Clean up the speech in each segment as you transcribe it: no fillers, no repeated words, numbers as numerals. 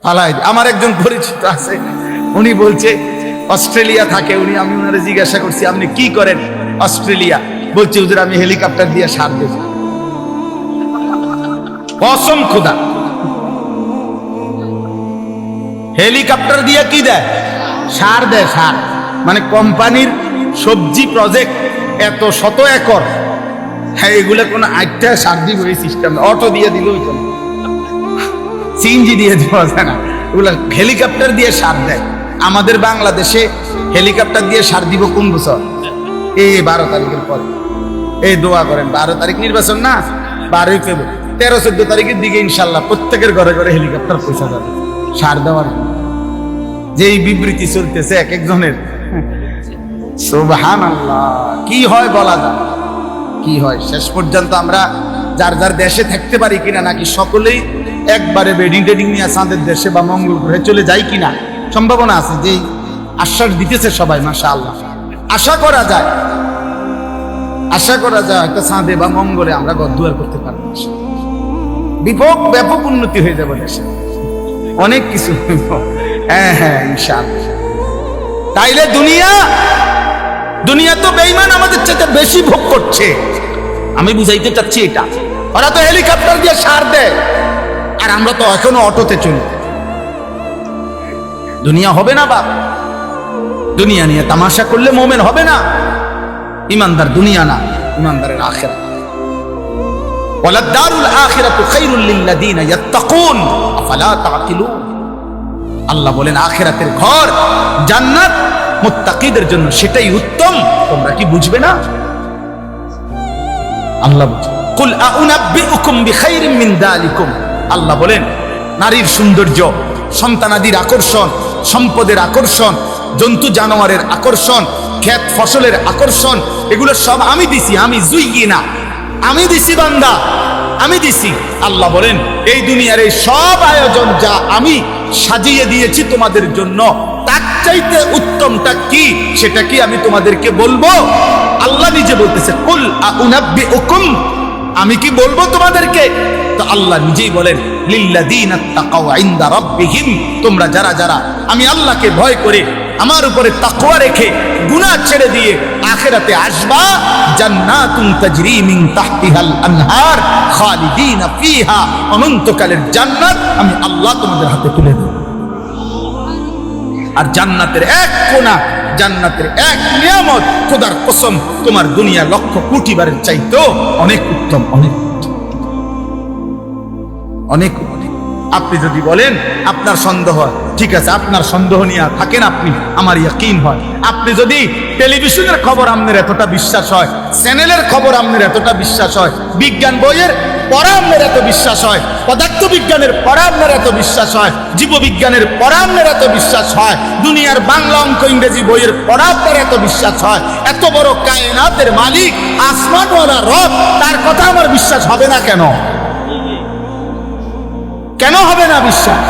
ফালাই। আমার একজন পরিচিত আছে, উনি বলছে অস্ট্রেলিয়া থাকে উনি, আমি ওনারে জিজ্ঞাসা করছি আপনি কি করেন অস্ট্রেলিয়া, বলছে হুজুর আমি হেলিকপ্টার দিয়ে সার দেব। কসম খোদা, হেলিকপ্টার দিয়ে কি দেয়? সার দেয়, সার। মানে কোম্পানির সবজি প্রজেক্ট এত শত একর, হ্যাঁ এগুলো কোনো আটটা সার দিব এই সিস্টেম, অটো দিয়ে দিল সিএনজি দিয়ে দেওয়া যায় না, এগুলো হেলিকপ্টার দিয়ে সার দেয়। আমাদের বাংলাদেশে হেলিকপ্টার দিয়ে সার দিব কোন বছর? এই 12 তারিখের পরে। এই দোয়া করেন, 12 তারিখ নির্বাচন না, 12ই ফেব্রুয়ারি, 13-14 তারিখের দিকে ইনশাল্লাহ প্রত্যেকের ঘরে ঘরে হেলিকপ্টার পয়সা যাবে সার দেওয়ার। যেই বিবৃতি চলতেছে এক একজনের, সুবহানাল্লাহ, কি হয় বলা যায়, কি হয়। শেষ পর্যন্ত আমরা যার যার দেশে থাকতে পারি কিনা, নাকি সকলেই একবারে বেডিং টেডিং নিয়ে চাঁদের দেশে বা মঙ্গল গ্রহে চলে যায় কিনা, সম্ভাবনা আছে। যেই আশ্বাস দিতেছে সবাই, মাশাআল্লাহ, আশা করা যায়, আশা করা যায় হয়তো চাঁদে বা মঙ্গলে আমরা ঘরদুয়ার করতে পারবো। ব্যাপক উন্নতি হয়ে যাবে দেশে, অনেক কিছু। হ্যাঁ হ্যাঁ ইনশাআল্লাহ। তাইলে দুনিয়া তো বেঈমান আমাদের চাইতে বেশি ভোগ করছে। আমি বুঝাইতে চাচ্ছি এটা, ওরা তো হেলিকপ্টার দিয়ে সার দেয় আর আমরা তো এখনো অটোতে চলি। দুনিয়া হবে না বাপ, দুনিয়া নিয়ে তামাশা করলে মোমেন হবে না। ইমানদার দুনিয়া না, ইমানদারের আখিরাত। ওয়ালাদ-দারুল আখিরাতু খায়রুল লিল্লাযিনা ইয়াত্তাকুন আফালা তাআকিলুন। আল্লাহ বলেন আখিরাতের ঘর জান্নাত মুত্তাকিদের জন্য, সেটাই উত্তম, তোমরা কি বুঝবে না? আল্লাহ বলেন কুল আউনাব্বিউকুম বিখাইরিম মিন যালিকুম। আল্লাহ বলেন নারীর সৌন্দর্য, সন্তানাদির আকর্ষণ, সম্পদের আকর্ষণ, জন্তু জানোয়ারের আকর্ষণ, ক্ষেত ফসলের আকর্ষণ, এগুলো সব আমি দিছি। আমি জুইয়িনা, আমি দিছি বান্দা, আমি দিছি। আল্লাহ বলেন এই দুনিয়ার এই সব আয়োজন যা আমি সাজিয়ে দিয়েছি তোমাদের জন্য, তার চাইতে উত্তমটা কি সেটা কি আমি তোমাদেরকে বলবো? আল্লাহ নিজে বলতেছে কুল আউনাব্বিউকুম, আমি কি বলবো তোমাদেরকে? তো আল্লাহ নিজেই বলেন লিল্লাযিনা তাকাউ ইনদা রাব্বিহিম, তোমরা যারা যারা আমি আল্লাহকে ভয় করে আমার উপরে তাকওয়া রেখে গুনাহ ছেড়ে দিয়ে আখিরাতে আসবা, জান্নাতুন তাজরি মিন তাহতিহাল আনহার খালিদিনা ফিহা, অনন্তকালের জান্নাত আমি আল্লাহ তোমাদের হাতে তুলে দেব। আর জান্নাতের এক কোণা, জান্নাতের এক নিয়ামত, খোদার কসম তোমার দুনিয়া লক্ষ কোটি বারের চাইতেও অনেক উত্তম, অনেক অনেক। আপনি যদি বলেন আপনার সন্দেহ, ঠিক আছে, আপনার সন্দেহ নিয়ে থাকেন আপনি, আমার ইয়াকিন হয়। আপনি যদি টেলিভিশনের খবর আপনার এতটা বিশ্বাস হয়, চ্যানেলের খবর আপনার এতটা বিশ্বাস হয়, বিজ্ঞান বইয়ের পড়া আপনার এত বিশ্বাস হয়, পদার্থ বিজ্ঞানের পড়া আপনার এত বিশ্বাস হয়, জীববিজ্ঞানের পড়া আপনার এত বিশ্বাস হয়, দুনিয়ার বাংলা অঙ্ক ইংরেজি বইয়ের পড়া আপনার এত বিশ্বাস হয়, এত বড় কায়নাতের মালিক আসমানওয়ালা রব, তার কথা আমার বিশ্বাস হবে না কেন? কেন হবে না বিশ্বাস?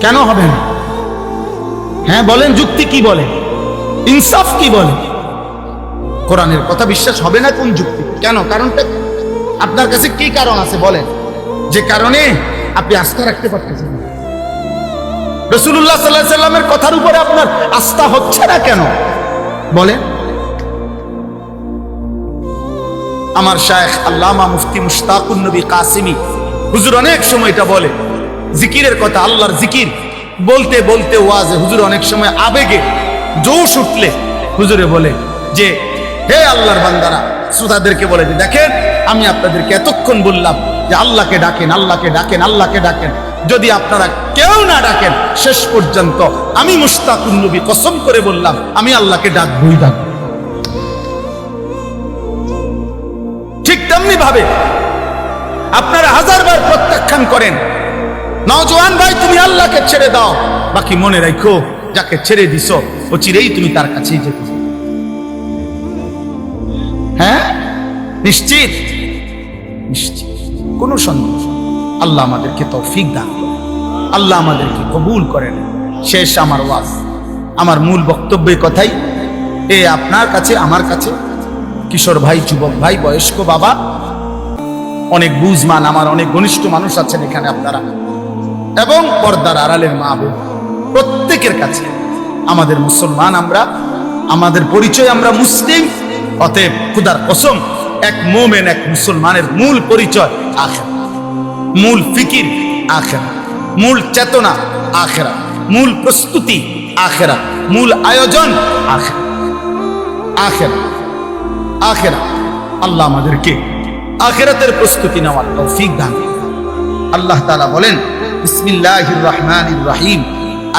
কেন হবে না? হ্যাঁ বলেন, যুক্তি কি বলে, ইনসাফ কি বলে? কোরআনের কথা বিশ্বাস হবে না কোন যুক্তি? কেন? কারণটা আপনার কাছে কি কারণ আছে বলেন, যে কারণে আপনি আস্থা রাখতে পারতেছেন? রাসূলুল্লাহ সাল্লাল্লাহু আলাইহি সাল্লামের কথার উপরে আপনার আস্থা হচ্ছে না কেন বলেন? আমার শায়েখ আল্লামা মুফতি মুশতাকুন নবী কাসিমি হুজুর অনেক সময় এটা বলে, জিকিরের কথা, আল্লাহর জিকির বলতে বলতে ওয়াজে হুজুর অনেক সময় আবেগে জোশ উঠলে হুজুরে বলে যে হে আল্লাহর বান্দারা, শ্রোতাদেরকে বলে যে দেখেন আমি আপনাদেরকে এতক্ষণ বললাম যে আল্লাহকে ডাকেন, আল্লাহকে ডাকেন, আল্লাহকে ডাকেন, যদি আপনারা কেউ না ডাকেন শেষ পর্যন্ত আমি মুশতাকুন নবী কসম করে বললাম আমি আল্লাহকে ডাকবই ডাকবো। ঠিক তেমনি ভাবে আপনারা হাজারবার প্রত্যাখ্যান করেন, নওজোয়ান ভাই তুমি আল্লাহকে ছেড়ে দাও, বাকি মনে রাখো যাকে ছেড়ে দিছো ও চিরেই তুমি তার কাছেই যেতে। হ্যাঁ নিশ্চিত, নিশ্চিত, কোনো সন্দেহ। আল্লাহ আমাদেরকে তৌফিক দান করেন, আল্লাহ আমাদেরকে কবুল করেন। শেষ আমার ওয়াজ, আমার মূল বক্তব্যের কথাই এ আপনার কাছে, আমার কাছে, কিশোর ভাই, যুবক ভাই, বয়স্ক বাবা, অনেক বুঝমান আমার অনেক ঘনিষ্ঠ মানুষ আছেন এখানে, আপনারা এবং পর্দার আড়ালের মা বোন প্রত্যেকের কাছে আমাদের মুসলমান, আমরা আমাদের পরিচয় আমরা মুসলিম। অতএব খুদার কসম, এক মোমেন এক মুসলমানের মূল পরিচয় আখিরাত, মূল ফিকির আখিরাত, মূল চেতনা আখিরাত, মূল প্রস্তুতি আখিরাত, মূল আয়োজন আখিরাত। আখিরাত আখিরাত আল্লাহ আমাদেরকে আখিরাতের প্রস্তুতি নেওয়ার তৌফিক দান করুন। আল্লাহ তাআলা বলেন, বিসমিল্লাহির রহমানির রহিম,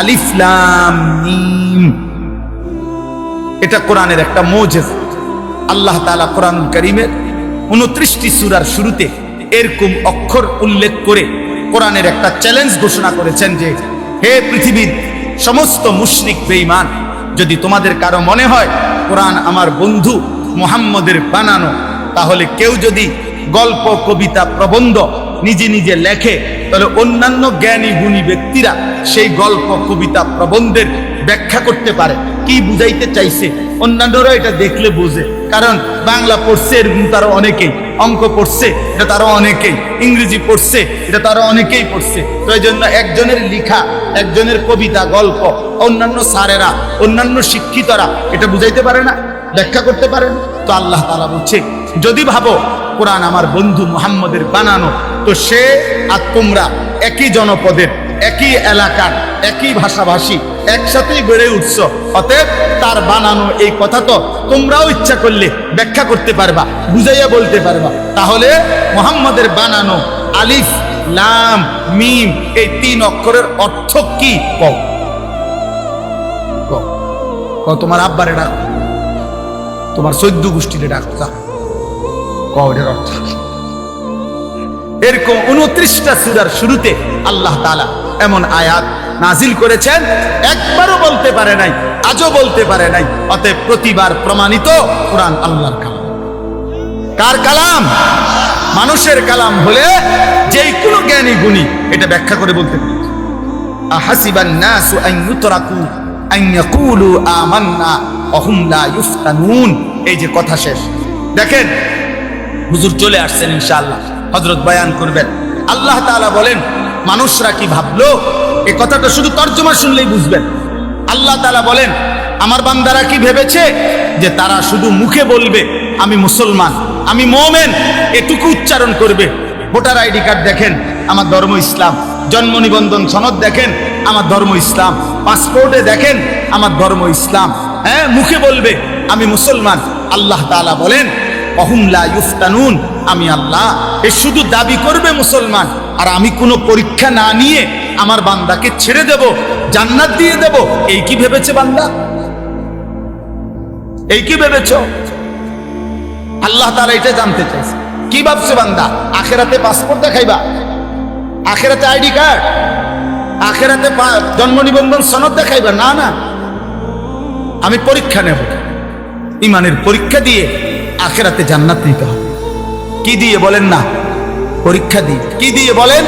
আলিফ লাম মিম। এটা কোরআনের একটা মুজিজা। আল্লাহ তাআলা কোরআনুল কারীমের 29টি সূরার শুরুতে এরকম অক্ষর উল্লেখ করে কোরআনের একটা চ্যালেঞ্জ ঘোষণা করেছেন যে, হে পৃথিবীর সমস্ত মুশরিক বেঈমান, যদি তোমাদের কারো মনে হয় কোরআন আমার বন্ধু মুহাম্মদের বানানো, তাহলে কেউ যদি গল্প, কবিতা, প্রবন্ধ নিজে নিজে লেখে, তাহলে অন্যান্য জ্ঞানী গুণী ব্যক্তিরা সেই গল্প, কবিতা, প্রবন্ধের ব্যাখ্যা করতে পারে। কি বুঝাইতে চাইছে অন্যান্যরা এটা দেখলে বোঝে, কারণ বাংলা পড়ছে এরকম তারা অনেকেই, অঙ্ক পড়ছে এটা তারা অনেকেই, ইংরেজি পড়ছে এটা তারা অনেকেই পড়ছে। তো এই জন্য একজনের লিখা, একজনের কবিতা, গল্প অন্যান্য স্যারেরা, অন্যান্য শিক্ষিতরা এটা বুঝাইতে পারে না, ব্যাখ্যা করতে পারে না। তো আল্লাহ তাআলা বলছে, যদি ভাবো কোরআন আমার বন্ধু মুহাম্মদের বানানো, তো সে আর তোমরা একই জনপদের, একই এলাকার, একই ভাষাভাষী, একসাথেই বেড়ে উঠছ। অতএব তার বানানো এই কথা তো তোমরাও ইচ্ছা করলে ব্যাখ্যা করতে পারবা, বুঝাইয়া বলতে পারবা। তাহলে মুহাম্মদের বানানো আলিফ লাম মিম এই 3 অক্ষরের অর্থ কি? কও তোমার আব্বারে ডাক, তোমার 14 গোষ্ঠীরে ডাক, কও এর অর্থ। এরকম 29টা সূরার শুরুতে আল্লাহ তাআলা এমন আয়াত নাজিল করেছেন, একবারও বলতে পারে নাই, আজও বলতে পারে নাই। অতএব প্রতিবার প্রমাণিত কোরআন আল্লাহর কালাম। কার কালাম? মানুষের কালাম হলে যেই কোনো জ্ঞানী গুণী এটা ব্যাখ্যা করে বলতে পারে। আহাসিবান নাসু আন ইউতরাকু আন ইয়াকুলু আমান্না ওয়া হুম লা ইফতানুন। এই যে কথা শেষ, দেখেন হুজুর চলে আসছেন, ইনশাআল্লাহ হযরত বয়ান করবেন। আল্লাহ তাআলা বলেন, মানুষরা কি ভাবলো? এই কথাটা শুধু তর্জমা শুনলেই বুঝবেন। আল্লাহ তাআলা বলেন, আমার বান্দারা কি ভেবেছে যে তারা শুধু মুখে বলবে আমি মুসলমান, আমি মুমিন, এটুকু উচ্চারণ করবে। ভোটার আইডি কার্ড দেখেন, আমার ধর্ম ইসলাম। জন্ম নিবন্ধন সনদ দেখেন, আমার ধর্ম ইসলাম। পাসপোর্টে দেখেন, আমার ধর্ম ইসলাম। হ্যাঁ, মুখে বলবে আমি মুসলমান। আল্লাহ তাআলা বলেন, ওহুম লা ইফতানুন, আমি আল্লাহ এ শুধু দাবি করবে মুসলমান, আর আমি কোনো পরীক্ষা না নিয়ে আমার বান্দাকে ছেড়ে দেব, জান্নাত দিয়ে দেব। এই কি ভেবেছে বান্দা? এই কি ভেবেছ? আল্লাহ তাআলা এটা জানতে চাইছে। কি ভাবছে বান্দা? আখিরাতে পাসপোর্ট দেখাইবা, আখিরাতে আইডি কার্ড, আখিরাতে জন্ম নিবন্ধন সনদ দেখাইবা? না না, আমি পরীক্ষা নেব, ইমানের পরীক্ষা দিয়ে আখিরাতে জান্নাত নিতে হবে। কি দিয়ে বলেন না? পরীক্ষা দিয়ে। কি দিয়ে বলেন?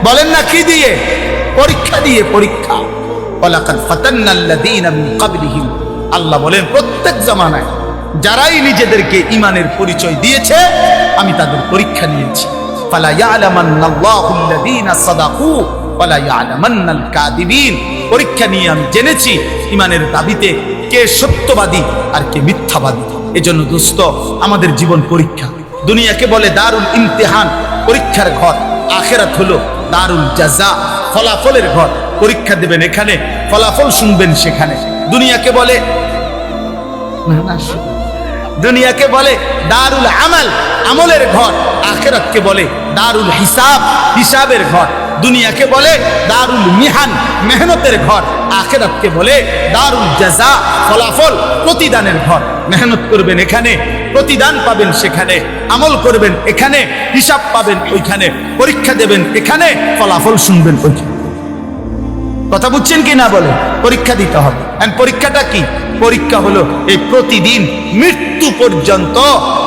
বলেন না কি দিয়ে? পরীক্ষা দিয়ে। পরীক্ষা। ওয়ালাকাদ ফাতান্নাল্লাযীনা মিন ক্বাবলিহিম, আল্লাহ বলেন প্রত্যেক জামানায় যারাই নিজেদেরকে ইমানের পরিচয় দিয়েছে আমি তাদের পরীক্ষা নিয়েছি। ফালা ইয়ালামান্নাল্লাহুল্লাযীনা সাদাকু ওয়ালা ইয়ালামান্নাল কাযিবিন। পরীক্ষা নিয়ে আমি জেনেছি ইমানের দাবিতে কে সত্যবাদী আর কে মিথ্যাবাদী। এজন্য দোস্ত, আমাদের জীবন পরীক্ষা। দুনিয়াকে বলে দারুল ইমতিহান, পরীক্ষার ঘর। আখিরাত হলো দারুল জাযা, ফলাফলের ঘর। পরীক্ষা দেবেন এখানে, ফলাফল শুনবেন সেখানে। দুনিয়াকে বলে দারুল আমাল, আমলের ঘর। আখিরাতকে বলে দারুল হিসাব, হিসাবের ঘর। দুনিয়াকে বলে দারুল মিহান, মেহনতের ঘর। আখিরাতকে বলে দারুল জাযা, ফলাফল, প্রতিদানের ঘর। মেহনত করবেন এখানে, প্রতিদান পাবেন সেখানে। আমল করবেন এখানে, হিসাব পাবেন ওইখানে। পরীক্ষা দেবেন এখানে, ফলাফল শুনবেন ওইখানে। কথা বুঝছেন কি না? বলে পরীক্ষা দিতে হবে। পরীক্ষাটা কি? পরীক্ষা হলো এই প্রতিদিন মৃত্যু পর্যন্ত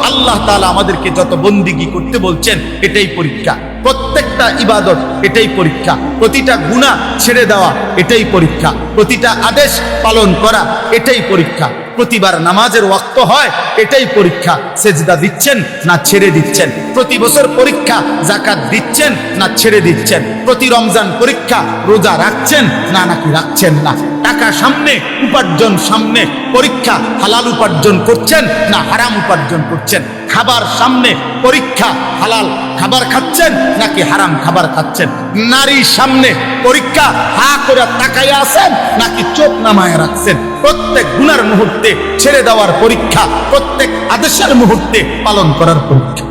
আল্লাহ তাআলা আমাদেরকে যত বন্দিগি করতে বলছেন এটাই পরীক্ষা। প্রত্যেকটা ইবাদত এটাই পরীক্ষা। প্রতিটা গুনাহ ছেড়ে দেওয়া এটাই পরীক্ষা। প্রতিটা আদেশ পালন করা এটাই পরীক্ষা। প্রতিবার নামাজের ওয়াক্ত হয়, এটাই পরীক্ষা। সেজদা দিচ্ছেন না ছেড়ে দিচ্ছেন। প্রতি বছর পরীক্ষা, যাকাত দিচ্ছেন না ছেড়ে দিচ্ছেন। প্রতি রমজান পরীক্ষা, রোজা রাখছেন না নাকি রাখছেন না। টাকা সামনে, উপার্জন সামনে, পরীক্ষা, হালাল উপার্জন করছেন না হারাম উপার্জন করছেন। খাবার সামনে, পরীক্ষা, হালাল খাবার খাচ্ছেন নাকি হারাম খাবার খাচ্ছেন। নারী সামনে, পরীক্ষা, হা করে তাকাইয়া আছেন নাকি চোখ নামায় রাখছেন। প্রত্যেক গুনার মুহূর্তে ছেড়ে দেওয়ার পরীক্ষা, প্রত্যেক আদেশের মুহূর্তে পালন করার পরীক্ষা।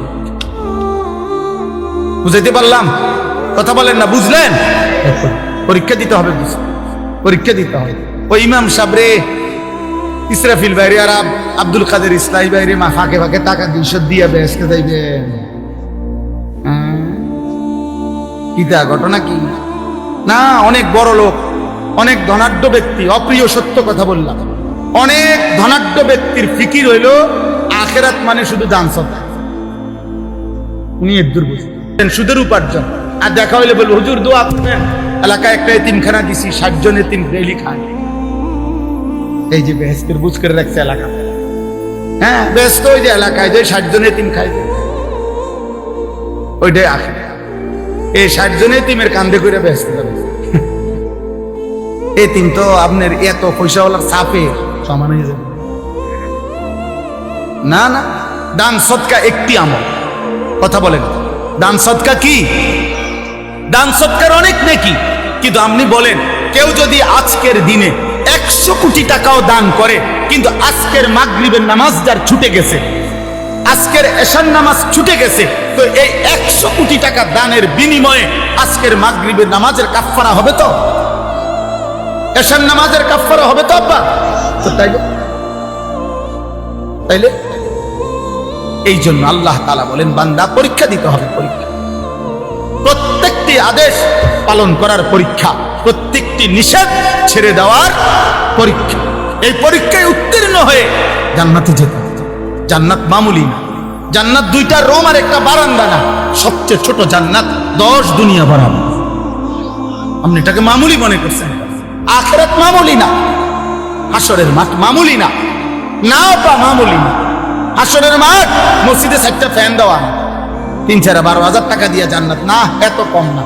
বুঝাইতে পারলাম? কথা বলেন না, বুঝলেন? পরীক্ষা দিতে হবে, পরীক্ষা দিতে হবে। ওই ইমাম সাবরে, ইসরাফিল বাইরে আর আব্দুল কাদের ইসলাই বাইরে মা ফাঁকে ফাঁকে টাকা 200 দিয়ে বেসতে যাইবেন। কিতা ঘটনা কি না? অনেক বড় লোক, অনেক ধনাঢ্য ব্যক্তি, অপ্রিয় সত্য কথা বললাম, অনেক ধনাঢ্য ব্যক্তির ফিকির হইল আখেরাত মানে শুধু দান সদকা। উনি এদুর বুঝতেন সুদের উপার্জন। আর দেখা হইলে বলবো হুজুর দোয়া করবেন, এলাকায় একটা এতিমখানা দিছি, 60 জন এতিম ডেইলি খায়। এই যে বেহেস্তের বুঝ করে রাখছে এলাকা, হ্যাঁ ব্যস্ত ওই যে এলাকায় যে 60 জন এতিম খায়, ওইটাই আসে। এই 60 জন এতিমের কান্দে করে ব্যস্ত এতিম তো আপনার এত পয়সাওয়ালার চাপে সমান হয়ে যাবে না। না, দান সদকা একটি আমল। কথা বলেন, দান সদকা কি? দান সদকার অনেক নেকি, কিন্তু আপনি বলেন কেউ যদি আজকের দিনে 100 কোটি টাকাও দান করে, কিন্তু আজকের মাগরিবের নামাজ যার ছুটে গেছে, আজকের এশার নামাজ ছুটে গেছে, তো এই 100 কোটি টাকা দানের বিনিময়ে আজকের মাগরিবের নামাজের কাফফারা হবে তো? এশার নামাজের কাফফারা হবে তো আব্বা? তো তাইলে এই জন্য আল্লাহ তাআলা বলেন বান্দা পরীক্ষা দিতে হবে। পরীক্ষা, প্রত্যেকটি আদেশ পালন করার পরীক্ষা, প্রত্যেকটি নিষেধ ছেড়ে দেওয়ার পরীক্ষা। এই পরীক্ষায় উত্তীর্ণ হয়ে জান্নাতে যেতে হবে। জান্নাত মামুলি না, জান্নাত 2টা রুম আর একটা বারান্দা না, সবচেয়ে ছোট জান্নাত 10 দুনিয়া বরাবর। আপনি এটাকে মামুলি মনে করছেন? আখিরাত মামুলি না, হাসরের মাঠ মামুলি না, না বা মামুলি না। হাসরের মাঠ মসজিদে 4টা ফ্যান দেওয়া, 3-12,000 টাকা দিয়ে জান্নাত না, এত কম না।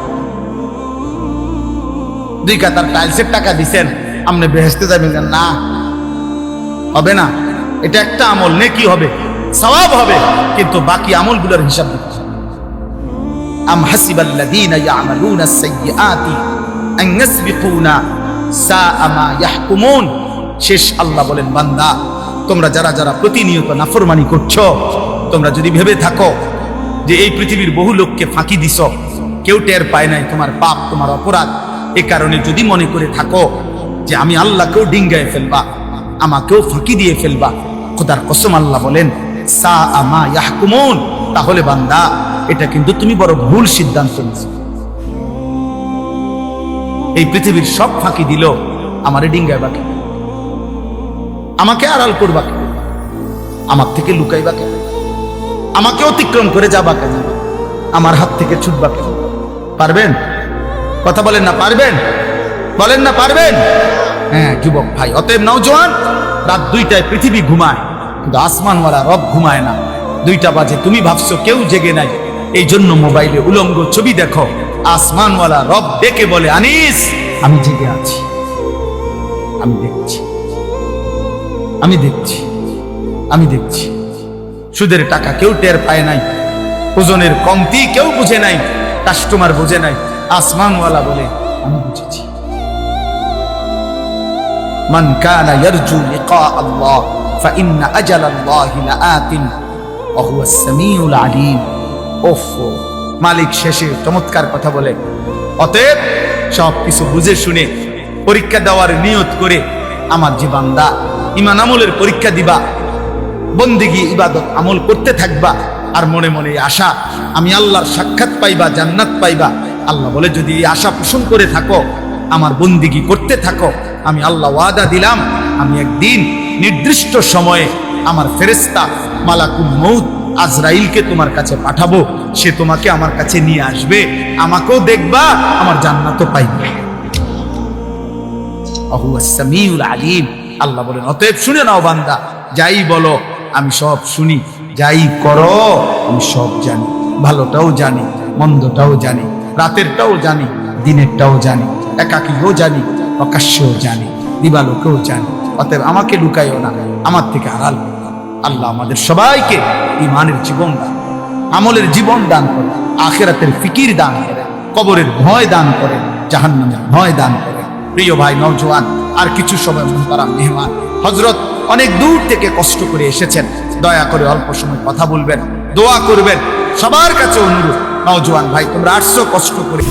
2 কাতার টাইলসের টাকা দিচ্ছেন, আপনি বেহেশতে যাবেন না, হবে না। এটা একটা আমল, নেকি হবে, সওয়াব হবে, কিন্তু বাকি আমলগুলোর হিসাব দিতে হবে। আম হাসিবাল্লাযীনা ইয়ামালুনা আস-সাইয়্যাতি আন ইয়াসবিকুনা সাআ মা ইয়াহকুমুন। শেষ আল্লাহ বলেন বান্দা তোমরা যারা যারা প্রতিনিয়ত নাফরমানি করছো, তোমরা যদি ভেবে থাকো যে এই পৃথিবীর বহু লোককে ফাঁকি দিছ, কেউ টের পায় নাই তোমার পাপ, তোমার অপরাধ, এ কারণে যদি মনে করে থাকো যে আমি আল্লাহকেও ডিঙ্গায় ফেলবা, আমাকেও ফাঁকি দিয়ে ফেলবা, খোদার কসম আল্লাহ বলেন সাআ মা ইয়াহকুমুন, তাহলে বান্দা এটা কিন্তু তুমি বড় ভুল সিদ্ধান্ত নিয়েছো। এই পৃথিবীর সব ফাঁকি দিল, আমারে ডিঙ্গায় বাকি, আমাকে আড়াল করবা কেন, আমার থেকে লুকাইবা কেন, আমাকে অতিক্রম করে যাবা কেন, আমার হাত থেকে ছুটবা কেন? পারবেন? কথা বলেন না, পারবেন? বলেন না পারবেন? হ্যাঁ যুবক ভাই, অতএব নওজোয়ান, রাত 2টায় পৃথিবী ঘুমায়, কিন্তু আসমানওয়ালা রব ঘুমায় না। 2টা বাজে, তুমি ভাবছো কেউ জেগে নাই, এই জন্য মোবাইলে উলঙ্গ ছবি দেখো। আসমানওয়ালা রব ডেকে বলে আনিস আমি জেগে আছি, আমি দেখছি, আমি দেখছি, আমি দেখছি। সুদের টাকা কেউ টের পায় নাই, ওজনের কমতি কেউ বুঝে নাই, কাস্টমার বুঝে নাই, আসমানওয়ালা বলে আমি বুঝেছি। মান কানা ইয়ারজু লিকা আল্লাহ ফাইন্না আজালাল্লাহি লাআতিন ওয়া হুয়াস সামিউল আলিম। ওফ, মালিক শেষে চমৎকার কথা বলে। অতএব সব কিছু বুঝে শুনে পরীক্ষা দেওয়ার নিয়ত করে আমার যে বান্দা ঈমান আমলের পরীক্ষা দিবা, বন্দেগী ইবাদত আমল করতে থাকবা, আর মনে মনে আশা আমি আল্লাহর সাক্ষাৎ পাইবা, জান্নাত পাইবা। আল্লাহ বলে যদি এই আশা পোষণ করে থাকো, আমার বন্দেগী করতে থাকো, আমি আল্লাহ ওয়াদা দিলাম আমি একদিন নির্দিষ্ট সময়ে আমার ফেরেশতা মালাকুল মউত আজরাইলকে তোমার কাছে পাঠাবো, সে তোমাকে আমার কাছে নিয়ে আসবে, আমাকেও দেখবা, আমার জান্নাতও পাইবে। ওয়া হুয়াস সামিউল আলিম। আল্লাহ বলেন, অতএব শুনে নাও বান্দা, যাই বলো আমি সব শুনি, যাই করো আমি সব জানি, ভালোটাও জানি, মন্দটাও জানি, রাতেরটাও জানি, দিনেরটাও জানি, একাকীও জানি, প্রকাশ্যেও জানি, দিবালোকেও জানি। অতএব আমাকে লুকাইও না, আমার থেকে আড়াল করো না। আল্লাহ আমাদের সবাইকে ঈমানের জীবন দান, আমলের জীবন দান করে, আখিরাতের ফিকির দান করে, কবরের ভয় দান করে, জাহান্নামের ভয় দান করে। প্রিয় ভাই নওজোয়ান, আর কিছু সময় মুহতারাম মেহমান হযরত অনেক দূর থেকে কষ্ট করে এসেছেন, দয়া করে অল্প সময় কথা বলবেন, দোয়া করবেন। সবার কাছে অনুরোধ, নওজোয়ান ভাই তোমরা আসছো কষ্ট করে,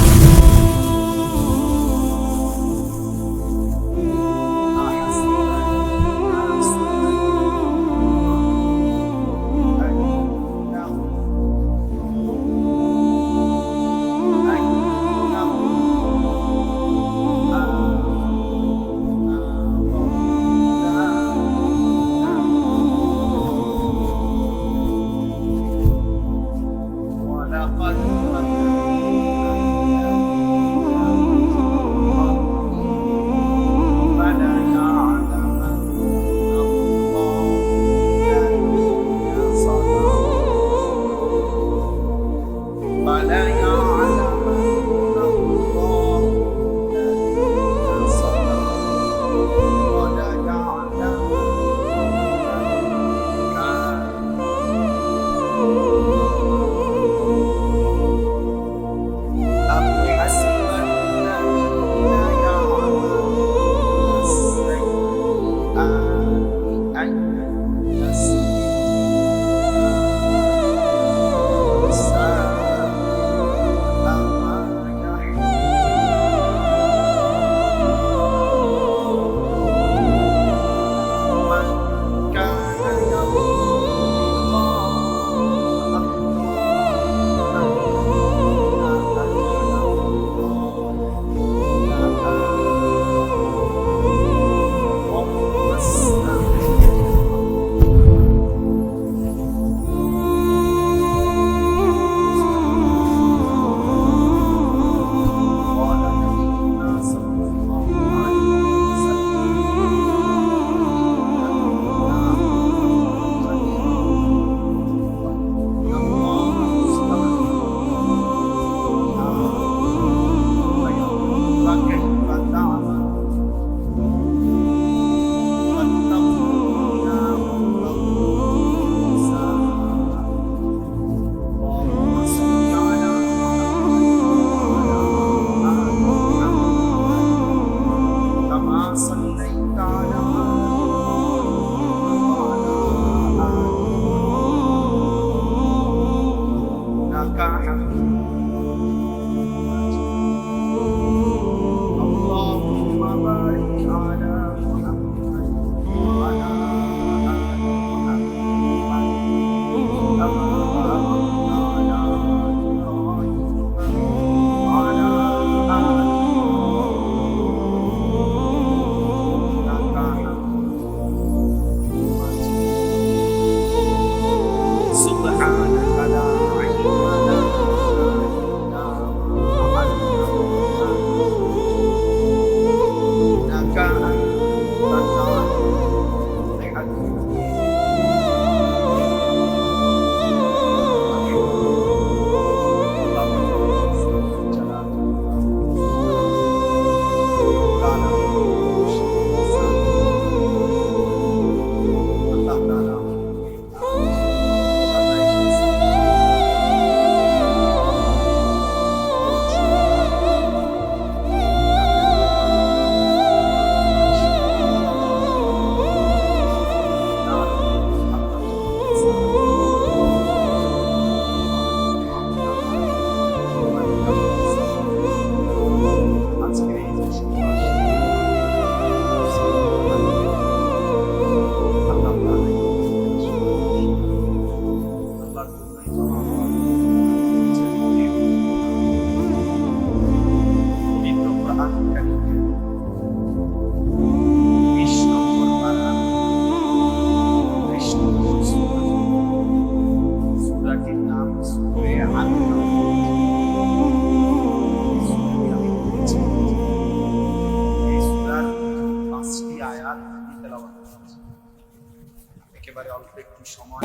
অল্প একটু সময়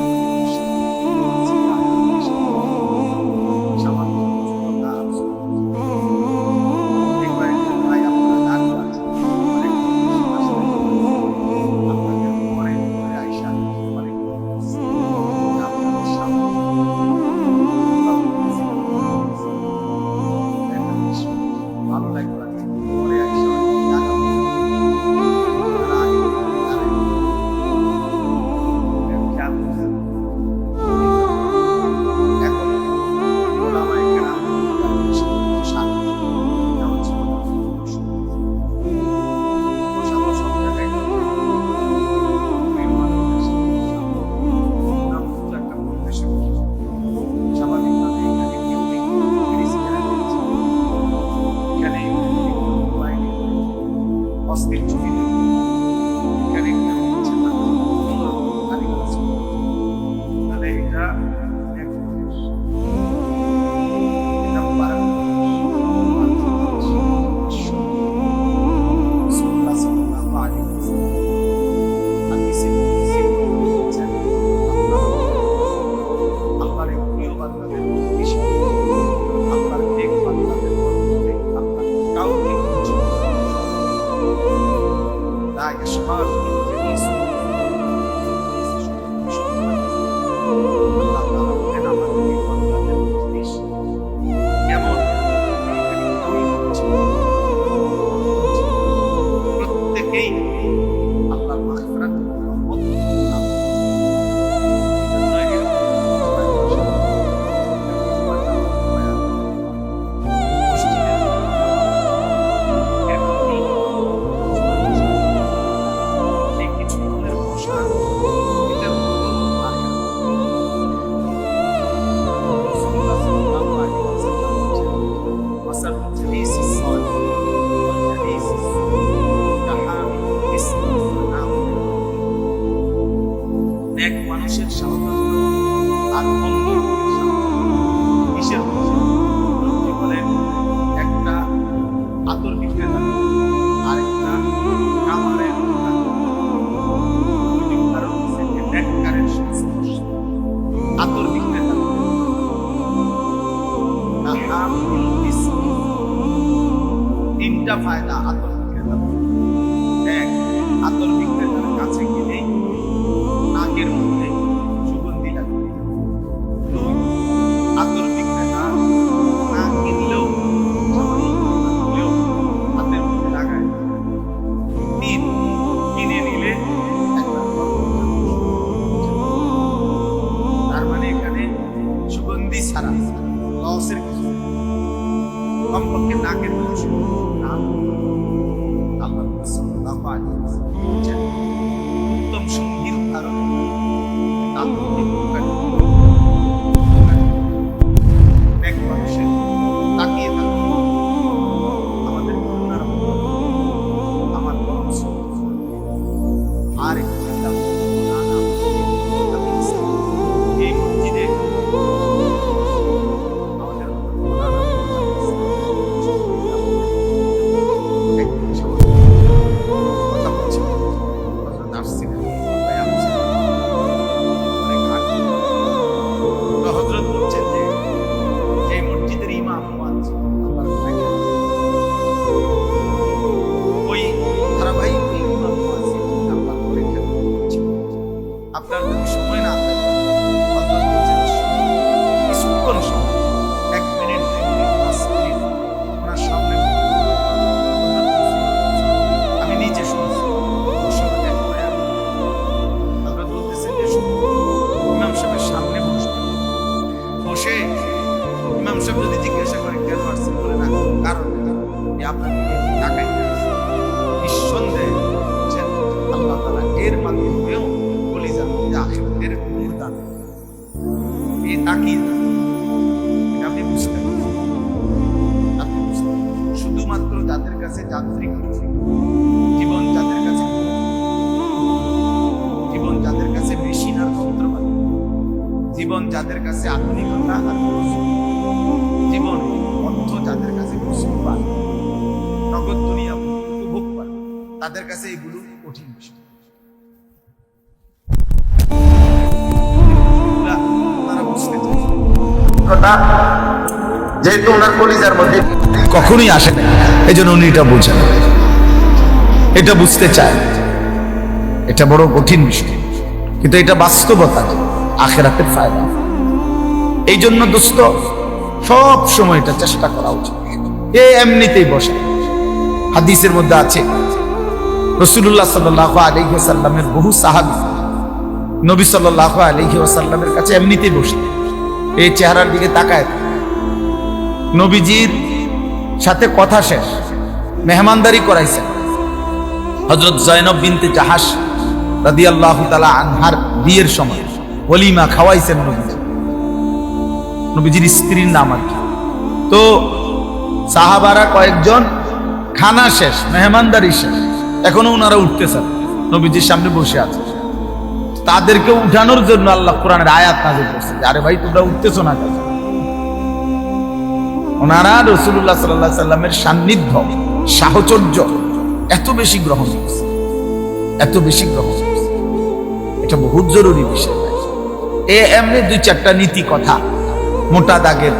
ভালো লাগবে পরে অস্থির ছবি এখানে একটা হচ্ছে না তাহলে এটা এক মানুষের সাহস আর অন্য কিসের বলেন একটা আতর বিক্রেতা আর একটা কামারের আতর বিক্রেতা তিনটা ফায়দা আতর বিক্রেতা। এক, আতর বিক্রেতার কাছে গেলে নাকের মধ্যে সুগন্ধি লাগবে। দুই, আতর বিক্রেতা না কিনলেও হাতের মধ্যে লাগায়। তিন, কিনে নিলে তার মানে এখানে সুগন্ধি ছাড়া লসের কিছু কমপক্ষে নাকের মধ্যে সুগন্ধি না। আল্লাহ সাল্লাল্লাহু আলাইহি ওয়াসাল্লাম বলেছেন উত্তম সঙ্গীর উদাহরণ এক মানুষের তাকিয়ে থাকবে আমাদের আমার আর একটু এই মসজিদে আমাদের হযরত বলছেন যে মসজিদের ইমাম ওই ধারাবাহিক ইমাম আপনার যদি সময় না থাকে হযরত বলছেন কিছুক্ষণ সময় 1 মিনিট 2 মিনিট 5 মিনিট ওনার সামনে আমি নিজে শুনছি হযরত বলতেছেন যে ইমাম সাহেবের সামনে বসে ইমাম সাহেব যদি জিজ্ঞাসা করে কেন আসছেন বলে না কারণ আপনাকে তাকাইতে আসছে নিঃসন্দেহে আল্লাহ তাআলা এর মাধ্যমেও বলি যান যে আখিরাতের নূর দান এই তাকিয়ে আপনি বুঝতে শুধুমাত্র যাদের কাছে যান্ত্রিক জীবন, যাদের কাছে মেশিন আর যন্ত্রপাতি জীবন, যাদের কাছে আধুনিকতা আর জীবন, অর্থ যাদের কাছে নগদ দুনিয়া উপভোগ করে তাদের কাছে এগুলো কঠিন বিষয়। কথা যেহেতু ওনার কলিজার মধ্যে কখনোই আসে না, এই জন্য উনি এটা বোঝেন, এটা বুঝতে চায়। এটা বড় কঠিন বিষয়, কিন্তু এটা বাস্তবতা যে আখিরাতের ফায়দা। এই জন্য দোস্ত সব সময় এটা চেষ্টা করা উচিত। এমনিতেই বসে হাদিসের মধ্যে আছে রাসূলুল্লাহ সাল্লাল্লাহু আলাইহি ওয়াসাল্লামের বহু সাহাবী নবী সাল্লাল্লাহু আলাইহি ওয়াসাল্লামের কাছে এমনিতেই বসতেন, এই চেহারার দিকে তাকায়। নবীজির সাথে কথা শেষ, মেহমানদারি করাইছেন। হযরত জয়নব বিনতে জাহাশ রাদিয়াল্লাহু তাআলা আনহার বিয়ের সময় ওলিমা খাওয়াইছেন নবীজি, নবীজির স্ত্রীর নাম আর কি। তো সাহাবারা কয়েকজন খানা শেষ, মেহমানদারি শেষ, এখনো ওনারা উঠতেছেন, নবীজির সামনে বসে আছে। তাদেরকে উঠানোর জন্য আল্লাহ কোরআনের আয়াত নাযিল করছে, আরে ভাই তোমরা উঠতেছো না কেন? ওনারা রাসূলুল্লাহ সাল্লাল্লাহু আলাইহি সাল্লামের সান্নিধ্য, সাহচর্য এত বেশি গ্রহণ করছে, এত বেশি গ্রহণ করছে। এটা বহুত জরুরি বিষয়। এমনি দুই চারটা নীতি কথা, মোটা দাগের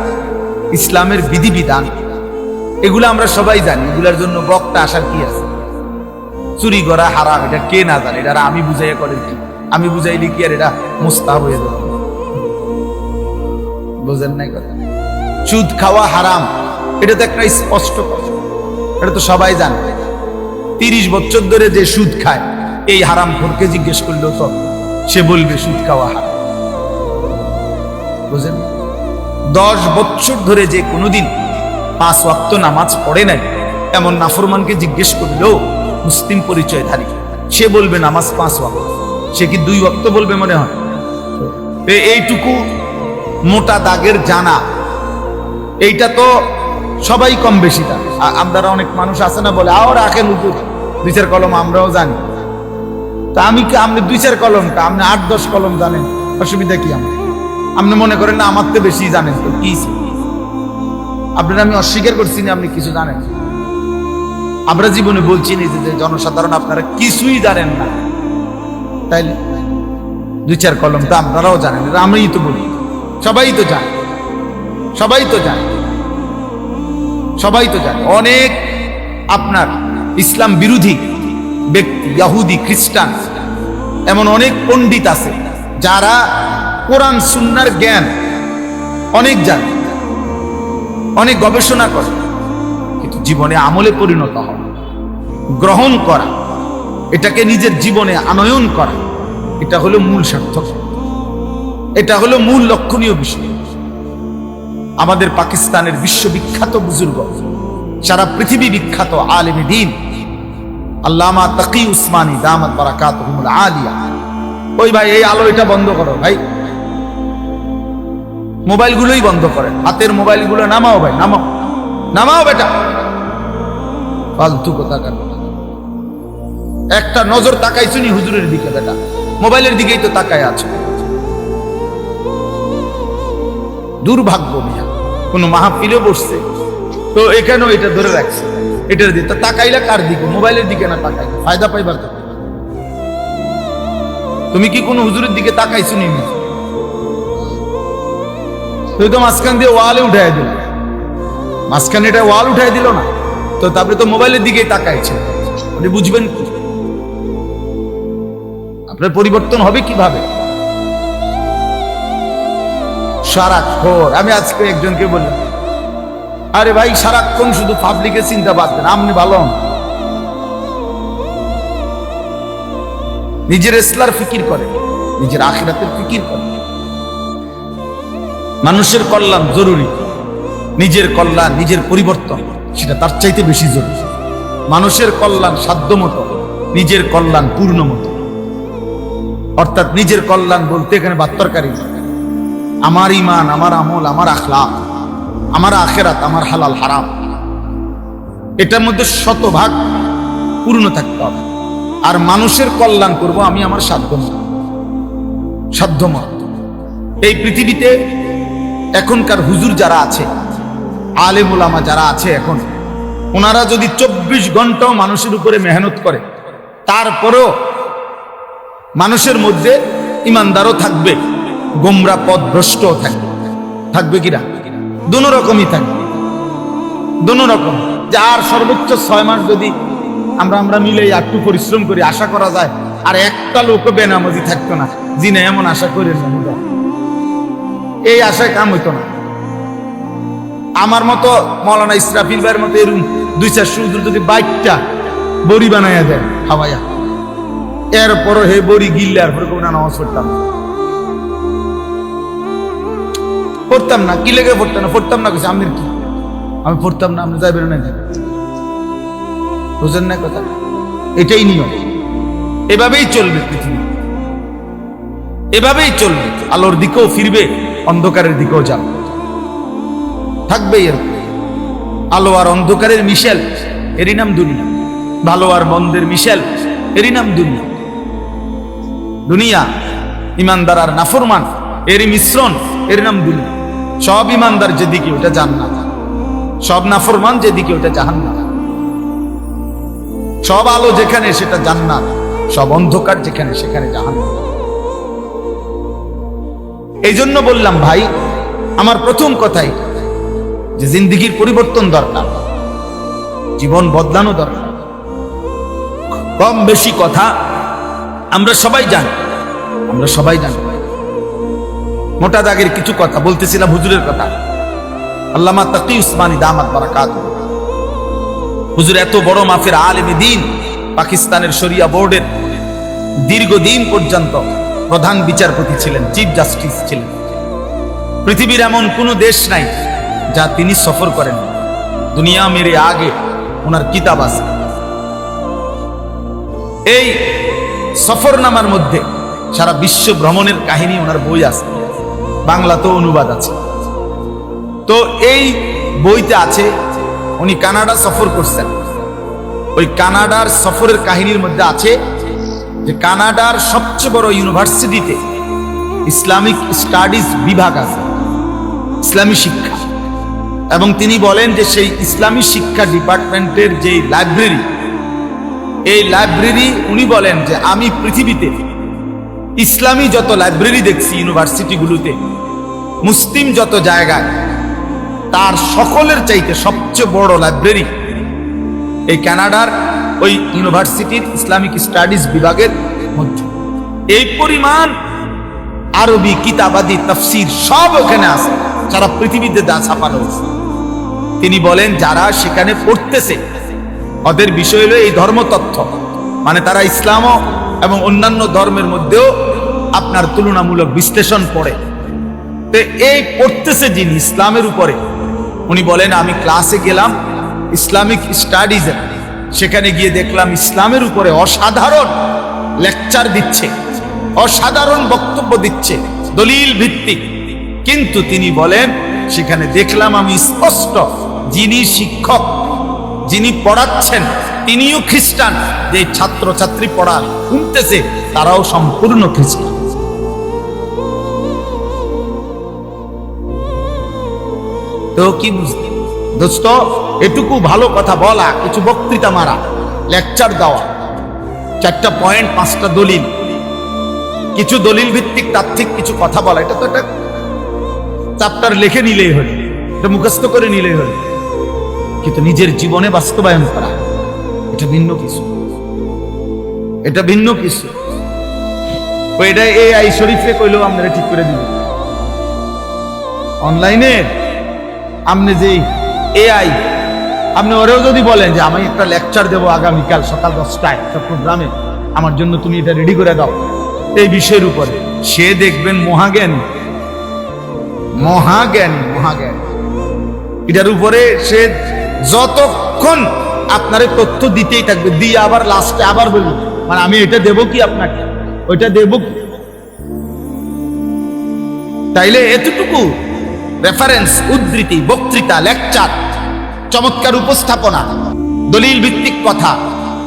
ইসলামের বিধিবিধান, এগুলো আমরা সবাই জানি। এগুলোর জন্য বক্তা আসার কি আছে? চুরি করা হারাম, এটা কে না জানে? এটা আমি বুঝাইয়া করে কি? আমি বুঝাইলি কি আর এটা মুস্তাহাব হয়ে যাবে? বুঝেন নাই কথা? সুদ খাওয়া হারাম, এটা তো একটা স্পষ্ট কথা, এটা তো সবাই জানে। 30 বছর ধরে যে সুদ খায়, এই হারাম খোরকে জিজ্ঞেস করলেও তো সে বলবে সুদ খাওয়া হারাম। বুঝেন? 10 বছর ধরে যে কোনোদিন 5 ওয়াক্ত নামাজ পড়ে নাই, এমন নাফরমানকে জিজ্ঞেস করলেও মুসলিম পরিচয়ধারী, সে বলবে নামাজ 5 ওয়াক্ত। সে কি 2 ওয়াক্ত বলবে মনে হয়? এইটুকু মোটা দাগের জানা, এইটা তো সবাই কম বেশি জানে। আমরা অনেক মানুষ আছে না বলে আও রাখেন হুজুর 2-4 কলম, আমরাও জানি। তা আমি কি আপনি 2-4 কলমটা, আপনি 8-10 কলম জানেন, অসুবিধা কি? আপনি মনে করেন না আমার তো বেশি জানেন, তো কি? আপনার আমি অস্বীকার করছি না আপনি কিছু জানেন। আমরা জীবনে বলছি না যে জনসাধারণ আপনারা কিছুই জানেন না, তাইলে 2-4 কলম তো আপনারাও জানেন, আমিই তো বলি। সবাই তো জানে, সবাই তো জানে, সবাই তো জানে। অনেক আপনার ইসলাম বিরোধী ব্যক্তি, ইহুদি, খ্রিস্টান, এমন অনেক পণ্ডিত আছে যারা কোরআন সুন্নাহর জ্ঞান অনেক জানে, অনেক গবেষণা করে, কিন্তু জীবনে আমলে পরিণত হওয়া, গ্রহণ করা, এটাকে নিজের জীবনে আনয়ন করা, এটা হলো মূল সার্থক, এটা হলো মূল লক্ষণীয় বিষয়। আমাদের পাকিস্তানের বিশ্ববিখ্যাত বুজুর্গ, সারা পৃথিবী বিখ্যাত আলেমে দ্বীন আল্লামা তাকি উসমানী দামাত বারাকাতুহুল আলিয়া। ওই ভাই এই আলো এটা বন্ধ করো ভাই, মোবাইলগুলোই বন্ধ করেন, হাতের মোবাইলগুলো নামাও ভাই, নামাও, নামাও বেটা, ফালতু কথা কেন? একটা নজর তাকাইছুনি হুজুরের দিকে বেটা, মোবাইলের দিকেই তো তাকায় আছে। দুর্ভাগ্য মিয়া, কোন মাহফিলে বসছে তো এখানেও এটা ধরে রাখছে, এটার দিকে তাকাইলা কার দিকে? মোবাইলের দিকে না তাকাই ফায়দা পাইবার তো। তুমি কি কোন হুজুরের দিকে তাকাইছো নি? তুই তো মাঝখান দিয়ে ওয়ালে উঠাই দিল, মাঝখানে এটা ওয়াল উঠাই দিল না তো, তারপরে তো মোবাইলের দিকে তাকাইছে। আপনি বুঝবেন কি? আপনার পরিবর্তন হবে কিভাবে? সারাক্ষণ আমি আজকে একজনকে বললাম, আরে ভাই সারাক্ষণ শুধু পাবলিকের চিন্তা বাদ দেন, আপনি ভালো হন, নিজের ইসলার ফিকির করে, নিজের আখিরাতের ফিকির করে। মানুষের কল্যাণ জরুরি, নিজের কল্যাণ, নিজের পরিবর্তন সেটা তার চাইতে বেশি জরুরি। মানুষের কল্যাণ সাধ্যমতো, নিজের কল্যাণ পূর্ণ মতো। অর্থাৎ নিজের কল্যাণ বলতে এখানে বাত্তরকারী, আমার ইমান, আমার আমল, আমার আখলাক, আমার আখিরাত, আমার হালাল হারাম, এটার মধ্যে 100% পূর্ণ থাকতে হবে। আর মানুষের কল্যাণ করব আমি আমার সাধ্যমত। এই পৃথিবীতে এখনকার হুজুর যারা আছে, আলেম ওলামা যারা আছে এখন, ওনারা যদি 24 ঘন্টাও মানুষের উপরে মেহনত করে, তারপরেও মানুষের মধ্যে ইমানদারও থাকবে, গোমরা পথভ্রষ্টও থাকবে। থাকবে কিনা? দুনো রকমই থাকবে, দুনো রকম। যার সর্বোচ্চ 6 মাস যদি আমরা মিলে একটু পরিশ্রম করি, আশা করা যায় আর একটা লোক বেনামাজি থাকতো না। জিনা এমন আশা করে এই আশায় কাম হইতো না। আমার মতো মৌলানা ইসরাফিল ভাইয়ের মতো এরকম 2-4 হুজুর যদি বাইকটা বড়ি বানাইয়া দেয় খাওয়াইয়া, এরপরও হে বড়ি গিললে আর পরে কোনো নামাজ পড়তাম না। কি লেগে পড়তাম না কিছু আমি কি আমি পড়তাম না, আপনি যাইবেন না, বুঝেন না কথা? এটাই নিয়ম, এভাবেই চলবে পৃথিবী, এভাবেই চলবে। আলোর দিকেও ফিরবে, অন্ধকারের দিকেও যাবে, থাকবে এরকম। আলো আর অন্ধকারের মিশেল, এরই নাম দুনিয়া। ভালো আর মন্দের মিশেল, এরই নাম দুনিয়া। দুনিয়া ইমানদার আর নাফরমান এরই মিশ্রণ, এর নাম দুনিয়া। সব ইমানদার যেদিকে ওটা জান্নাত, সব নাফরমান যেদিকে ওটা জাহান্নাম। সব আলো যেখানে সেটা জান্নাত, সব অন্ধকার যেখানে সেখানে জাহান্নাম। এই জন্য বললাম ভাই, আমার প্রথম কথাই যে জিন্দেগির পরিবর্তন দরকার, জীবন বদলানো দরকার। কম বেশি কথা আমরা সবাই জানি, মোটা দাগের কিছু কথা বলতেছিলাম, হুজুরের কথা। আল্লামা তাকি উসমানী দামাত বারাকাতুহু, হুজুর এত বড় মাফের আলেমে দ্বীন, পাকিস্তানের শরিয়া বোর্ডের দীর্ঘদিন পর্যন্ত প্রধান বিচারপতি ছিলেন, চিফ জাস্টিস ছিলেন। পৃথিবীর এমন কোন দেশ নাই যা তিনি সফর করেন। দুনিয়া মেরে আগে ওনার কিতাব আছে। এই সফরনামার মধ্যে সারা বিশ্ব ভ্রমণের কাহিনী ওনার বই আছে, বাংলাতেও অনুবাদ আছে। তো এই বইতে আছে উনি কানাডা সফর করছেন। ওই কানাডার সফরের কাহিনীর মধ্যে আছে যে কানাডার সবচেয়ে বড় ইউনিভার্সিটিতে ইসলামিক স্টাডিজ বিভাগ আছে, ইসলামী শিক্ষা। এবং তিনি বলেন যে সেই ইসলামী শিক্ষা ডিপার্টমেন্টের যে লাইব্রেরি, এই লাইব্রেরি উনি বলেন যে আমি পৃথিবীতে ইসলামী যত লাইব্রেরি দেখছি ইউনিভার্সিটিগুলোতে, মুসলিম যত জায়গায়, তার সকলের চাইতে সবচেয়ে বড় লাইব্রেরি এই কানাডার ওই ইউনিভার্সিটির ইসলামিক স্টাডিজ বিভাগের মধ্যে। এই পরিমাণ আরবি কিতাবাদি তাফসীর সব ওখানে আছে, সারা পৃথিবীতে যা ছাপানো হয়েছে। তিনি বলেন যারা সেখানে পড়তেছে ওদের বিষয় হলো এই ধর্মতত্ত্ব, মানে তারা ইসলাম এবং অন্যান্য ধর্মের মধ্যেও আপনার তুলনামূলক বিশ্লেষণ পড়ে। তো এই পড়তেছে যিনি ইসলামের উপরে, উনি বলেন আমি ক্লাসে গেলাম ইসলামিক স্টাডিজে, সেখানে গিয়ে দেখলাম ইসলামের উপরে অসাধারণ লেকচার দিচ্ছে, অসাধারণ বক্তব্য দিচ্ছে, দলিল ভিত্তিক। কিন্তু তিনি বলেন সেখানে দেখলাম আমি স্পষ্ট যিনি শিক্ষক, যিনি পড়াচ্ছেন তিনিও খ্রিস্টান, যে ছাত্র ছাত্রী পড়া শুনতেছে তারাও সম্পূর্ণ খ্রিস্টান। তো কি বুঝলি দোস্ত, এটুকু ভালো কথা বলা, কিছু বক্তৃতা মারা, লেকচার দেওয়া, 4টা পয়েন্ট 5টা দলিল, কিছু দলিল ভিত্তিক তাত্ত্বিক কিছু কথা বলা, এটা তো একটা চ্যাপ্টার লিখে নিলেই হলো, এটা মুখস্থ করে নিলেই হলো। কিন্তু নিজের জীবনে বাস্তবায়ন করা এটা ভিন্ন কিছু, এটা ভিন্ন কিছু। এটা AI শরীফে কইলেও আমরা ঠিক করে দিব। অনলাইনে আপনি যে AI, আপনি ওরেও যদি বলেন যে আমি একটা লেকচার দেবো আগামীকাল সকাল 10টায় চট্টগ্রামে, আমার জন্য তুমি এটা রেডি করে দাও এই বিষয়ের উপরে, সে দেখবেন মহাজ্ঞানী, এটার উপরে সে যতক্ষণ আপনার তথ্য দিতেই থাকবে, দিয়ে আবার লাস্টে আবার বলবে মানে আমি এটা দেবো কি আপনাকে, ওইটা দেবো কি। তাইলে এতটুকু রেফারেন্স, উদ্ধৃতি, বক্তৃতা, লেকচার, চমৎকার উপস্থাপনা, দলিল ভিত্তিক কথা,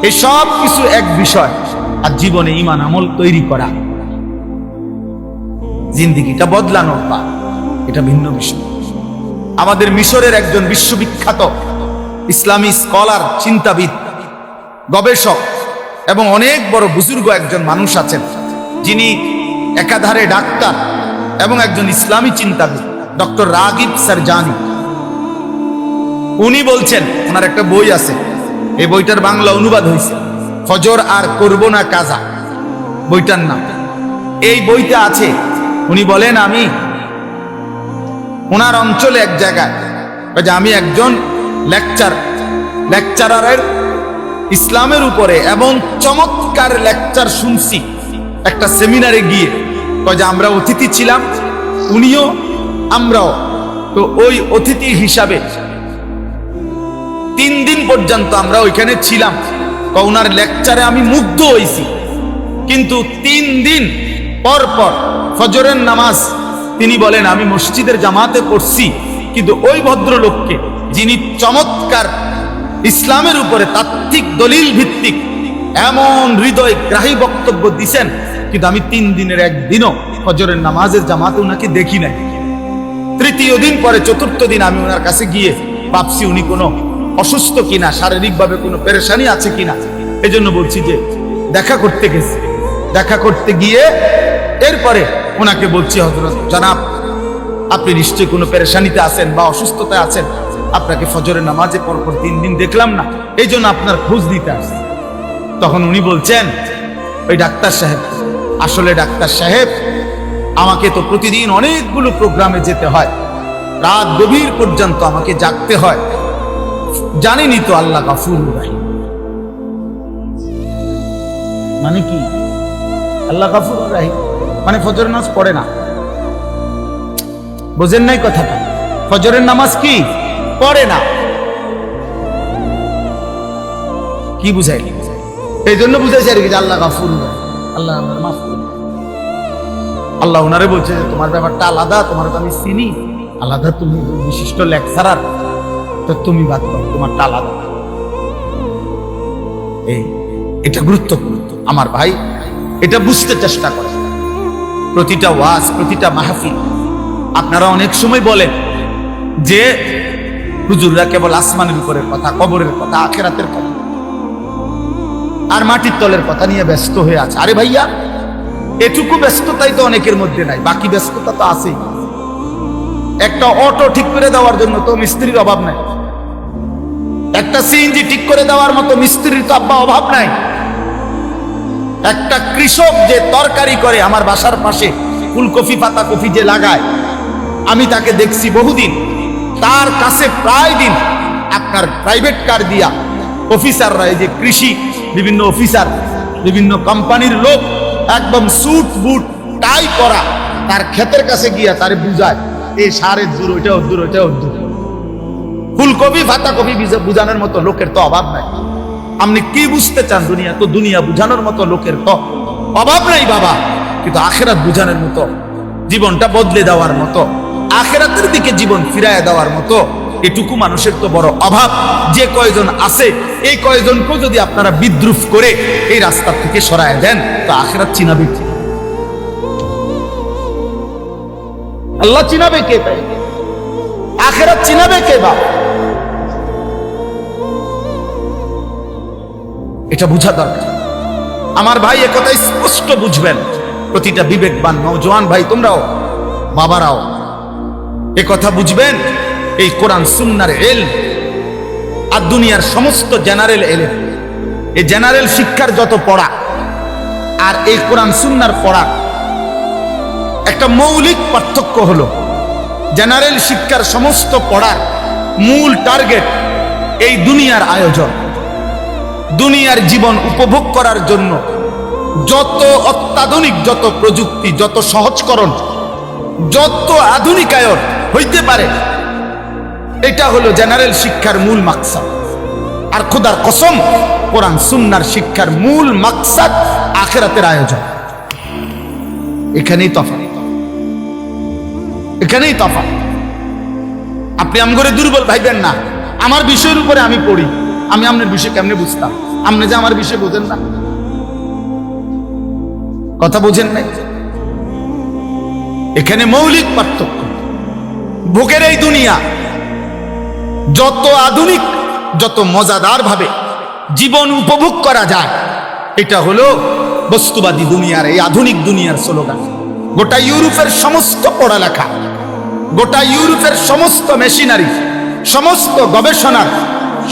এসব কিছু এক বিষয়। আর জীবনে ঈমান আমল তৈরি করা, জিন্দেগিটা বদলানোর পা, এটা ভিন্ন বিষয়। আমাদের মিশরের একজন বিশ্ববিখ্যাত ইসলামী স্কলার, চিন্তাবিদ, গবেষক এবং অনেক বড় বুজুর্গ একজন মানুষ আছেন, যিনি একাধারে ডাক্তার এবং একজন ইসলামী চিন্তাবিদ। ডক্টর রাগিব সারজানি। উনি বলছেন, ওনার একটা বই আছে, এই বইটার বাংলা অনুবাদ হয়েছে ফজর আর করব না কাজা, বইটার নাম। এই বইটা আছে, উনি বলেন আমি ওনার অঞ্চলে এক জায়গায়, আমি একজন লেকচারারের ইসলামের উপরে এবং চমৎকার লেকচার শুনছি একটা সেমিনারে গিয়ে। আমরা অতিথি ছিলাম, উনিও আমরাও। তো ওই অতিথি হিসাবে 3 দিন পর্যন্ত আমরা ওইখানে ছিলাম। ওনার লেকচারে আমি মুগ্ধ হয়েছি। কিন্তু 3 দিন পর পর ফজরের নামাজ তিনি বলেন আমি মসজিদের জামাতে পড়ছি, কিন্তু ওই ভদ্রলোককে যিনি চমৎকার ইসলামের উপরে তাত্ত্বিক দলিল ভিত্তিক এমন হৃদয়গ্রাহী বক্তব্য দিছেন, কিন্তু আমি 3 দিনের একদিনও ফজরের নামাজের জামাতে উনাকে দেখি নাই। তৃতীয় দিন পরে 4র্থ দিন আমি ওনার কাছে গিয়ে ভাবছি উনি কোনো অসুস্থ কিনা, শারীরিকভাবে কোনো পেরেশানি আছে কিনা। এজন্য বলছি যে দেখা করতে গেছি। দেখা করতে গিয়ে এরপরে ওনাকে বলছি, হযরত জনাব আপনি নিশ্চয়ই কোনো পেরেশানিতে আছেন বা অসুস্থতায় আছেন, আপনাকে ফজরের নামাজে পরপর 3 দিন দেখলাম না, এই জন্য আপনার খোঁজ নিতে আসছি। তখন উনি বলছেন, ওই ডাক্তার সাহেব, আসলে ডাক্তার সাহেব আমাকে তো প্রতিদিন অনেকগুলো প্রোগ্রামে যেতে হয়, রাত গভীর পর্যন্ত আমাকে জাগতে হয়, জানেনই তো আল্লাহ গাফুর রাহিম। মানে কি আল্লাহ গাফুর রাহিম? মানে ফজরের নামাজ পড়ে না, বোঝেন নাই কথাটা? ফজরের নামাজ কি পড়ে না, কি বুঝাইলি? এই জন্য বুঝাইছে আর কি যে আল্লাহ গাফুর, আল্লাহ মাফ করবে। আল্লাহ ওনারে বলছে যে তোমার ব্যাপারটা আলাদা, তোমার তো আমি চিনি, আলাদা, তুমি বিশিষ্ট লেকচারার, তো তুমি বাদ করো, তোমারটা আলাদা। এটা গুরুত্বপূর্ণ আমার ভাই, এটা বুঝতে চেষ্টা করে। প্রতিটা ওয়াজ, প্রতিটা মাহফিল, আপনারা অনেক সময় বলেন যে হুজুররা কেবল আসমানের উপরের কথা, কবরের কথা, আখিরাতের কথা আর মাটির তলের কথা নিয়ে ব্যস্ত হয়ে আছে। আরে ভাইয়া, এটুকু ব্যস্ততাই তো অনেকের মধ্যে নাই, বাকি ব্যস্ততা তো আছেই। একটা অটো ঠিক করে দেওয়ার জন্য তো মিস্ত্রির অভাব নাই, একটা সিএনজি ঠিক করে দেওয়ার মতো মিস্ত্রির তো আব্বা অভাব নাই। একটা কৃষক যে তরকারি করে, আমার বাসার পাশে ফুলকপি পাতা কপি যে লাগায়, আমি তাকে দেখছি বহুদিন, তার কাছে প্রায় দিন আপনার প্রাইভেট কার দিয়া অফিসাররা, এই যে কৃষি বিভিন্ন অফিসার, বিভিন্ন কোম্পানির লোক, একদম স্যুট বুট টাই করা, তার ক্ষেতের কাছে গিয়া তারে বুঝায় এই সারের দূর, ওইটা দূর, ওইটা দূর। ফুলকপি পাতা কপি বুঝানোর মতো লোকের তো অভাব নাই। আপনি কি বুঝতে চান? দুনিয়া তো, দুনিয়া বুঝানোর মতো লোকের তো অভাব নাই বাবা, কিন্তু আখিরাত বুঝানোর মতো, জীবনটা বদলে দেওয়ার মতো, আখিরাতের দিকে জীবন ফিরায় দেওয়ার মতো এটুকু মানুষের তো বড় অভাব। যে কয়জন আছে, এই কয়জনকেও যদি আপনারা বিদ্রুপ করে এই রাস্তা থেকে সরায় দেন, তো আখিরাত চিনাবে কি? আল্লাহ চিনাবে কে? আখিরাত চিনাবে কে বাবা? এটা বুঝা দরকার আমার ভাই, একথা স্পষ্ট বুঝবেন। প্রতিটা বিবেকবান নওজোয়ান ভাই, তোমরাও বাবারাও একথা বুঝবেন। এই কোরআন সুন্নাহর ইলম আর দুনিয়ার সমস্ত জেনারেল ইলম, এই জেনারেল শিক্ষার যত পড়া আর এই কোরআন সুন্নাহর পড়া একটা মৌলিক পার্থক্য হলো, জেনারেল শিক্ষার সমস্ত পড়ার মূল টার্গেট এই দুনিয়ার আয়োজন, দুনিয়ার জীবন উপভোগ করার জন্য যত অত্যাধুনিক, যত প্রযুক্তি, যত সহজকরণ, যত আধুনিকায়ন হইতে পারে, এটা হলো জেনারেল শিক্ষার মূল মাকসাদ। আর খোদার কসম, কোরআন সুন্নাহর শিক্ষার মূল মাকসাদ আখিরাতের আয়োজন। এখানেই তফাৎ, এখানেই তফাৎ। আপনি আমগরে দুর্বল ভাইবেন না। আমার বিষয়ের উপরে আমি পড়ি, আমি আপনার বিষয় কেমনে বুঝতাম? আপনি যে আমার বিষয় বোঝেন না, কথা বোঝেন নাই। এখানে মৌলিক পার্থক্য। ভোগের এই দুনিয়া যত আধুনিক, যত মজাদার ভাবে জীবন উপভোগ করা যায়, এটা হলো বস্তুবাদী দুনিয়ার, এই আধুনিক দুনিয়ার স্লোগান। গোটা ইউরোপের সমস্ত পড়ালেখা গোটা ইউরোপের সমস্ত মেশিনারি, সমস্ত গবেষণা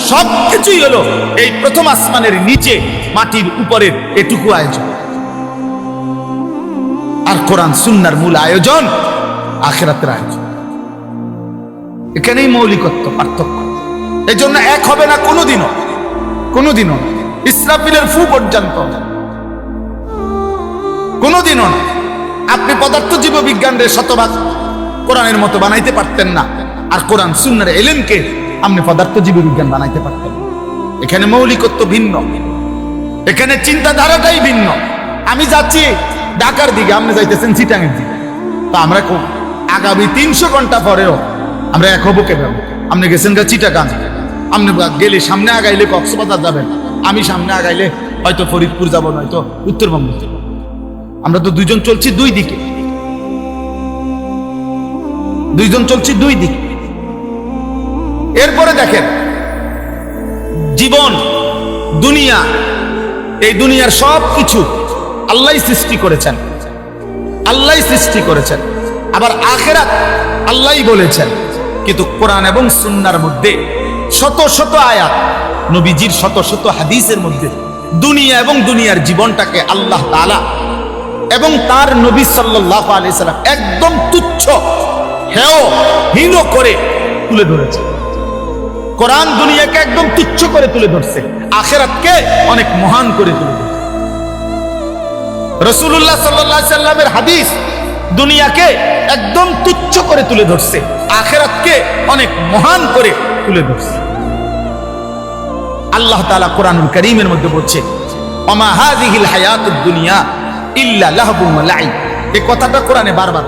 সবকিছুই হলো এই প্রথম আসমানের নিচে মাটির উপরের এটুকু আয়োজন। আর কোরআন সুন্নাহর মূল আয়োজন আখিরাতের আয়োজন। এখানেই মৌলিকত্ব, পার্থক্য। এই জন্য এক হবে না কোনোদিনও, কোনোদিনও না। ইসরাফিলের ফু পর্যন্ত কোনোদিনও না। আপনি পদার্থ জীববিজ্ঞানের শতভাগ কোরআনের মতো বানাইতে পারতেন না, আর কোরআন সুন্নাহর ইলমকে আপনি পদার্থ জীববিজ্ঞান বানাইতে পারতেন। এখানে মৌলিকত্ব ভিন্ন, এখানে চিন্তাধারাটাই ভিন্ন। আমি যাচ্ছি ঢাকার দিকে, আপনি যাইতেছেন চিটাঙের দিকে, তো আমরা আগামী 300 ঘন্টা পরেও আমরা এক হবো কেভাবে? আপনি গেছেন গা চিটাগাং, আপনি গেলে সামনে আগাইলে কক্সবাজার যাবেন, আমি সামনে আগাইলে হয়তো ফরিদপুর যাব, নয়তো উত্তরবঙ্গ। আমরা তো দুইজন চলছি দুই দিকে, দুইজন চলছি দুই দিকে। এরপরে দেখেন জীবন, দুনিয়া, এই দুনিয়ার সব কিছু আল্লাহ সৃষ্টি করেছেন, আল্লাহ সৃষ্টি করেছেন। আবার আখিরাত আল্লাহই বলেছেন। কিন্তু কোরআন এবং সুন্নাহর মধ্যে শত শত আয়াত, নবীজির শত শত হাদিসের মধ্যে দুনিয়া এবং দুনিয়ার জীবনটাকে আল্লাহ তাআলা এবং তার নবী সাল্লাল্লাহু আলাইহি সাল্লাম একদম তুচ্ছ, হেয়, হীন করে তুলে ধরেছে। কোরআন দুনিয়াকে একদম তুচ্ছ করে তুলে ধরছে, আখিরাতকে অনেক মহান করে তুলে ধরছে। রাসূলুল্লাহ সাল্লাল্লাহু আলাইহি সাল্লামের হাদিস দুনিয়াকে একদম তুচ্ছ করে তুলে ধরছে, আখিরাতকে অনেক মহান করে তুলে ধরছে। আল্লাহ তাআলা কোরআনুল কারীমের মধ্যে বলছে, ওমা হাযিহিল হায়াতুদ দুনিয়া ইল্লা লাহবুন ওয়া লাইব। এই কথাটা কোরআনে বারবার